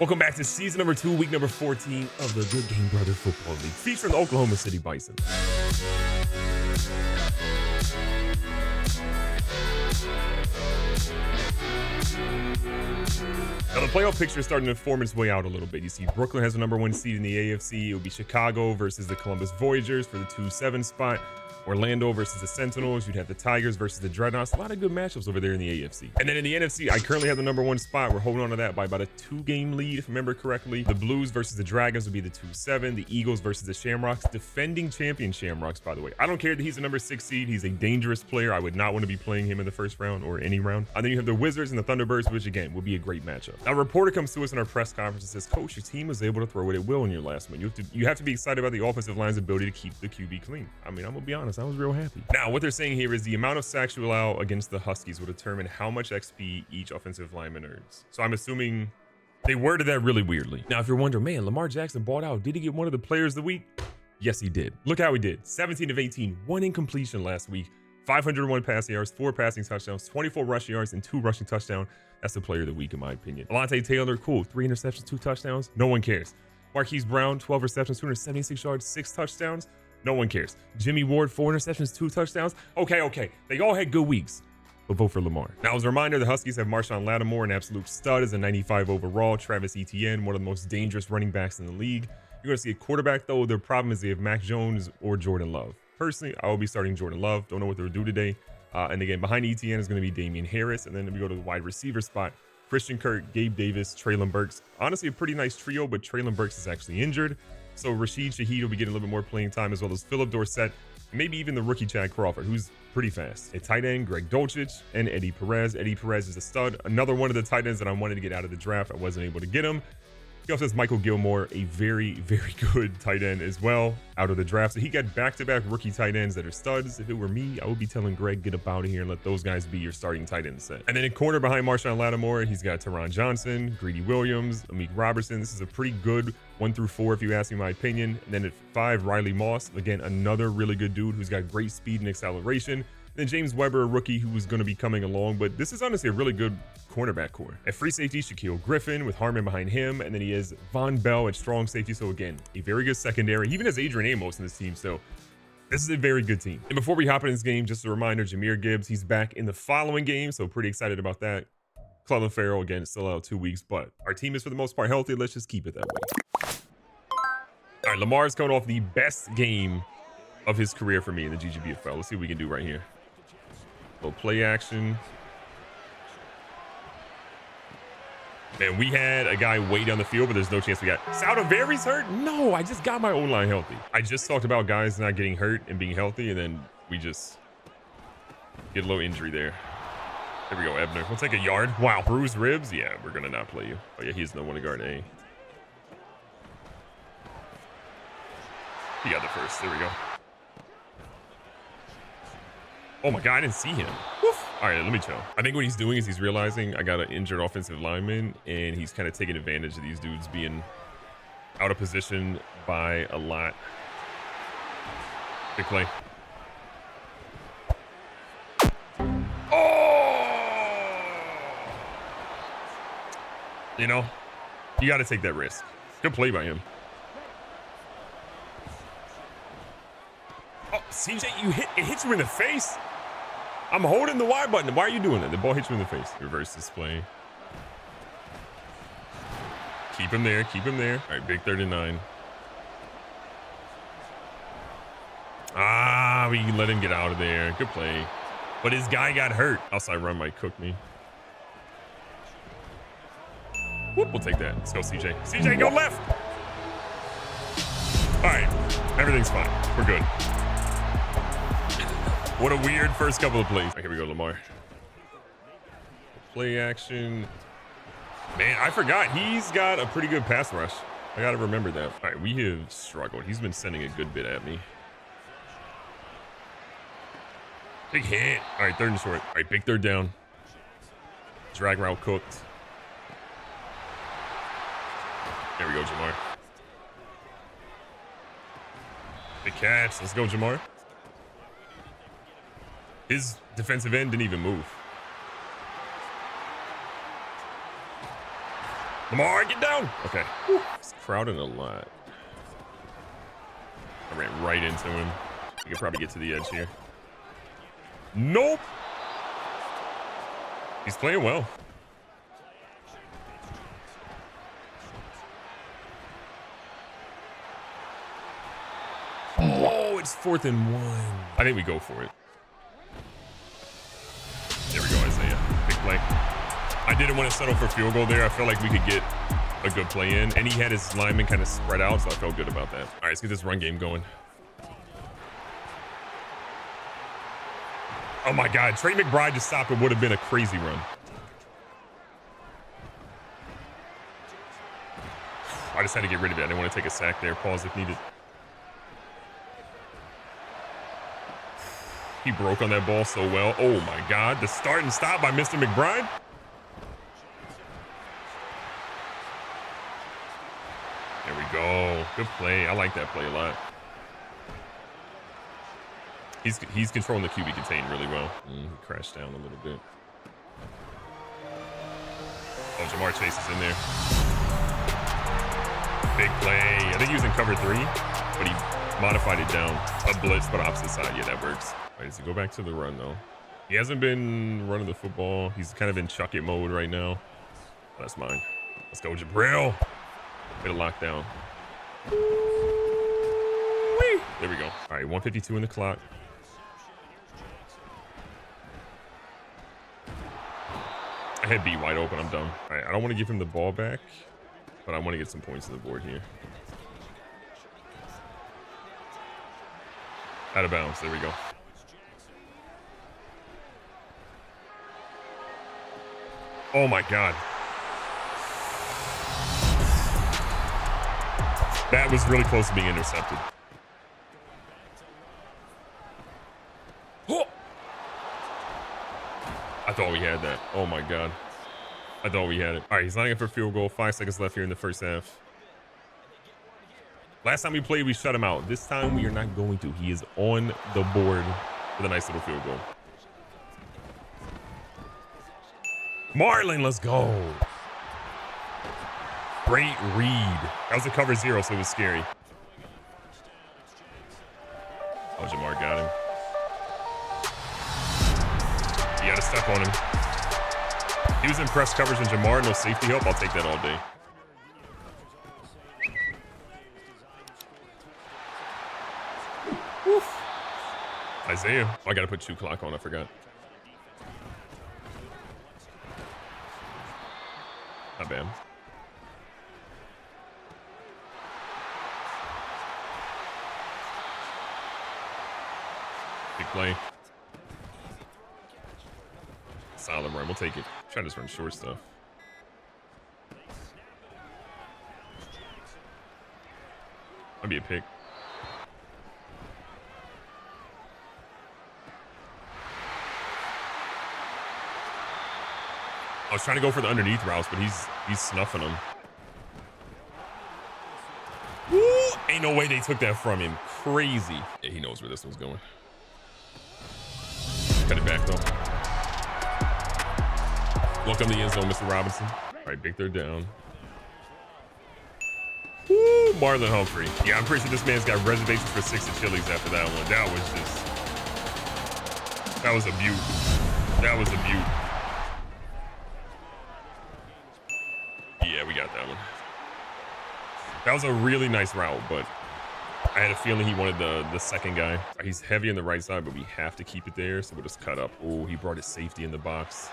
Welcome back to season number 2, week number 14 of the Good Game Brothers Football League, featuring the Oklahoma City Bison. Now, the playoff picture is starting to form its way out a little bit. You see Brooklyn has the number 1 seed in the AFC. It will be Chicago versus the Columbus Voyagers for the 2-7 spot. Orlando versus the Sentinels. You'd have the Tigers versus the Dreadnoughts. A lot of good matchups over there in the AFC. And then in the NFC, I currently have the number 1 spot. We're holding on to that by about a 2-game lead, if I remember correctly. The Blues versus the Dragons would be the 2-7. The Eagles versus the Shamrocks. Defending champion Shamrocks, by the way. I don't care that he's the number 6 seed. He's a dangerous player. I would not want to be playing him in the first round or any round. And then you have the Wizards and the Thunderbirds, which again would be a great matchup. Now, a reporter comes to us in our press conference and says, "Coach, your team was able to throw it at will in your last one. You have to be excited about the offensive line's ability to keep the QB clean." I mean, I'm gonna be honest, I was real happy. Now, what they're saying here is the amount of sacks you allow against the Huskies will determine how much XP each offensive lineman earns. So I'm assuming they worded that really weirdly. Now, if you're wondering, man, Lamar Jackson balled out. Did he get one of the players of the week? Yes, he did. Look how he did. 17 of 18, 1 incompletion last week, 501 passing yards, 4 passing touchdowns, 24 rushing yards, and 2 rushing touchdowns. That's the player of the week, in my opinion. Alontae Taylor, cool. 3 interceptions, 2 touchdowns. No one cares. Marquise Brown, 12 receptions, 276 yards, 6 touchdowns. No one cares. Jimmy Ward, 4 interceptions, 2 touchdowns. Okay. They all had good weeks, but vote for Lamar. Now, as a reminder, the Huskies have Marshawn Lattimore, an absolute stud, as a 95 overall. Travis Etienne, one of the most dangerous running backs in the league. You're going to see a quarterback, though. Their problem is they have Mac Jones or Jordan Love. Personally, I will be starting Jordan Love. Don't know what they'll do today. And again, behind Etienne is going to be Damian Harris. And then we go to the wide receiver spot. Christian Kirk, Gabe Davis, Traylon Burks. Honestly, a pretty nice trio, but Traylon Burks is actually injured. So Rashid Shaheed will be getting a little bit more playing time, as well as Philip Dorsett, maybe even the rookie Chad Crawford, who's pretty fast. At tight end, Greg Dulcich and Eddie Perez. Eddie Perez is a stud. Another one of the tight ends that I wanted to get out of the draft. I wasn't able to get him. He also has Michael Gilmore, a very, very good tight end as well, out of the draft. So he got back-to-back rookie tight ends that are studs. If it were me, I would be telling Greg, get up out of here and let those guys be your starting tight end set. And then in corner behind Marshawn Lattimore, he's got Teron Johnson, Greedy Williams, Amik Robertson. This is a pretty good 1 through 4, if you ask me my opinion. And then at 5, Riley Moss. Again, another really good dude who's got great speed and acceleration. Then James Weber, a rookie who was going to be coming along, but this is honestly a really good cornerback core. At free safety, Shaquille Griffin with Harmon behind him, and then he has Von Bell at strong safety. So again, a very good secondary. He even has Adrian Amos in this team, so this is a very good team. And before we hop in this game, just a reminder, Jahmyr Gibbs, he's back in the following game, so pretty excited about that. Clelin Ferrell, again, still out 2 weeks, but our team is for the most part healthy. Let's just keep it that way. All right, Lamar's coming off the best game of his career for me in the GGBFL. Let's see what we can do right here. Little play action. Man, we had a guy way down the field, but there's no chance we got. Saldivary's hurt? No, I just got my O-line healthy. I just talked about guys not getting hurt and being healthy, and then we just get a little injury there. There we go, Ebner. We'll take a yard. Wow, bruised ribs? Yeah, we're going to not play you. Oh, yeah, he has no one to guard A. He got the first. There we go. Oh my God, I didn't see him. Woof. All right, let me chill. I think what he's doing is he's realizing I got an injured offensive lineman, and he's kind of taking advantage of these dudes being out of position by a lot. Big play. Oh! You know, you got to take that risk. Good play by him. Oh, CJ, it hits you in the face. I'm holding the Y button. Why are you doing that? The ball hits you in the face. Reverse this play. Keep him there. Keep him there. All right, big 39. Ah, we can let him get out of there. Good play. But his guy got hurt. Outside run might cook me. Whoop, we'll take that. Let's go, CJ. CJ, go left. All right, everything's fine. We're good. What a weird first couple of plays. Right, here we go, Lamar. Play action. Man, I forgot. He's got a pretty good pass rush. I got to remember that. All right, we have struggled. He's been sending a good bit at me. Big hit. All right, 3rd and short. All right, big 3rd down. Drag route cooked. There we go, Jamar. Big catch. Let's go, Jamar. His defensive end didn't even move. Lamar, get down. Okay. Whew. It's crowding a lot. I ran right into him. We could probably get to the edge here. Nope. He's playing well. Oh, it's 4th and 1. I think we go for it. There we go, Isaiah. Big play. I didn't want to settle for field goal there. I felt like we could get a good play in, and he had his linemen kind of spread out, so I felt good about that. All right, let's get this run game going. Oh my God, Trey McBride to stop it would have been a crazy run. I just had to get rid of it. I didn't want to take a sack there. Pause if needed. He broke on that ball so well. Oh my God, the start and stop by Mr. McBride. There we go. Good play. I like that play a lot. He's controlling the QB contain really well. He crashed down a little bit. Oh, Jamar Chase is in there. Big play. I think he was in cover 3, but he modified it down. A blitz, but opposite side. Yeah, that works. All right, so go back to the run, though. He hasn't been running the football. He's kind of in chuck it mode right now. That's mine. Let's go, Jabril. Get it locked down. Whee! There we go. All right, 152 in the clock. I had B wide open. I'm done. All right, I don't want to give him the ball back, but I want to get some points on the board here. Out of bounds. There we go. Oh my God. That was really close to being intercepted. Oh! I thought we had that. Oh my God. I thought we had it. All right, he's lining up for field goal. 5 seconds left here in the first half. Last time we played, we shut him out. This time we are not going to. He is on the board with a nice little field goal. Marlin, let's go. Great read. That was a cover 0, so it was scary. Oh, Jamar got him. He got a step on him. He was in press coverage and Jamar, no safety help. I'll take that all day. Woof. Isaiah. Oh, I got to put 2 clock on. I forgot. Not bad. Big play. Solid run. We'll take it. Try to just run short stuff. Might be a pick. I was trying to go for the underneath routes, but he's snuffing them. Woo! Ain't no way they took that from him. Crazy. Yeah, he knows where this one's going. Cut it back, though. Welcome to the end zone, Mr. Robinson. All right, big 3rd down. Woo! Marlon Humphrey. Yeah, I'm pretty sure this man's got reservations for 6 at Chili's after that one. That was a beaut. That was a beaut. Yeah, we got that one. That was a really nice route, but I had a feeling he wanted the second guy. He's heavy on the right side, but we have to keep it there, so we'll just cut up. Oh, he brought his safety in the box.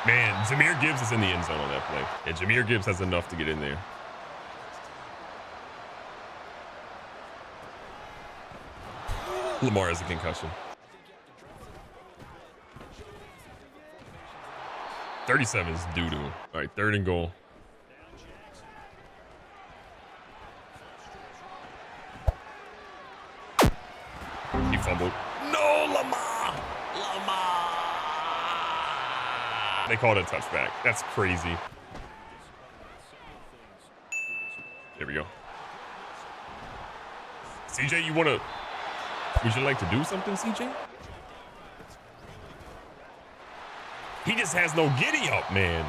Man, Jahmyr Gibbs is in the end zone on that play. And Jahmyr Gibbs has enough to get in there. Lamar has a concussion. 37 is doo-doo. All right, 3rd and goal. He fumbled. No, Lamar! Lamar! They called it a touchback. That's crazy. There we go. CJ, would you like to do something, CJ? He just has no giddy up, man.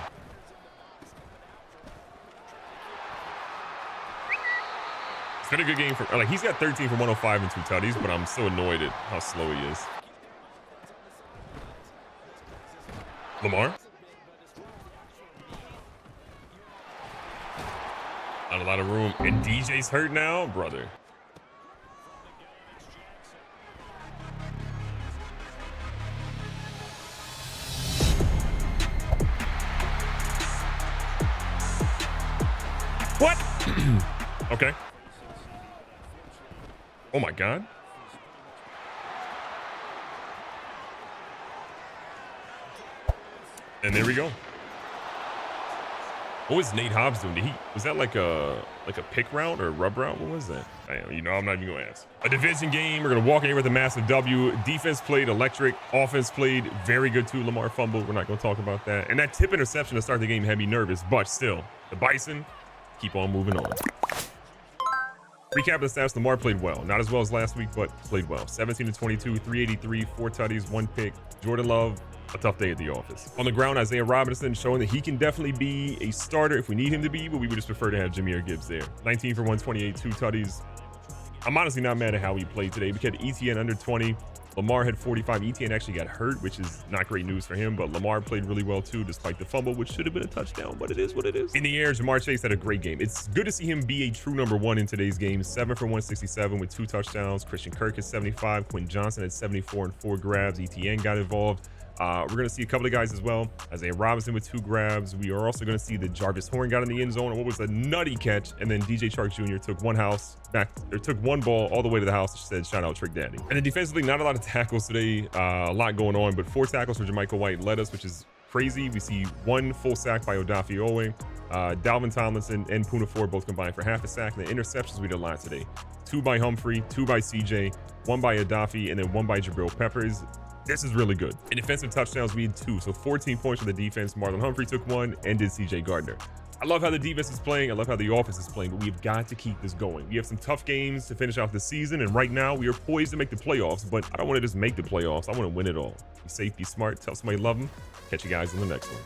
been a good game for, like, he's got 13 for 105 and 2 tutties, but I'm so annoyed at how slow he is. Lamar. Not a lot of room. And DJ's hurt now, brother. What? Okay. Oh my God. And there we go. What was Nate Hobbs doing? Was that like a pick route or a rub route? What was that? I'm not even gonna ask. A division game. We're gonna walk in here with a massive W. Defense played electric. Offense played very good too. Lamar fumbled. We're not gonna talk about that. And that tip interception to start the game had me nervous, but still, the Bison keep on moving on. Recap of the stats. Lamar played well. Not as well as last week, but played well. 17 to 22, 383, 4 tutties, 1 pick. Jordan Love, a tough day at the office. On the ground, Isaiah Robinson showing that he can definitely be a starter if we need him to be, but we would just prefer to have Jahmyr Gibbs there. 19 for 128, 2 tutties. I'm honestly not mad at how he played today. We had ETN under 20. Lamar had 45. ETN actually got hurt, which is not great news for him, but Lamar played really well too, despite the fumble, which should have been a touchdown, but it is what it is. In the air, Jamar Chase had a great game. It's good to see him be a true number 1 in today's game. 7 for 167 with 2 touchdowns. Christian Kirk at 75. Quinn Johnson at 74 and 4 grabs. ETN got involved. We're going to see a couple of guys as well. Isaiah Robinson with 2 grabs. We are also going to see that Jarvis Horn got in the end zone, and what was a nutty catch. And then DJ Chark Jr. took one ball all the way to the house. Said, shout out Trick Daddy. And then defensively, not a lot of tackles today. A lot going on, but 4 tackles for Jermichael White led us, which is crazy. We see 1 full sack by Odafe Oweh. Dalvin Tomlinson and Poona Ford both combined for half a sack. And the interceptions we did a lot today. 2 by Humphrey, 2 by CJ, 1 by Odafe, and then 1 by Jabril Peppers. This is really good. In defensive touchdowns, we had 2. So 14 points for the defense. Marlon Humphrey took 1, and did CJ Gardner. I love how the defense is playing. I love how the offense is playing, but we've got to keep this going. We have some tough games to finish off the season, and right now we are poised to make the playoffs, but I don't want to just make the playoffs. I want to win it all. Be safe, be smart, tell somebody you love them. Catch you guys in the next one.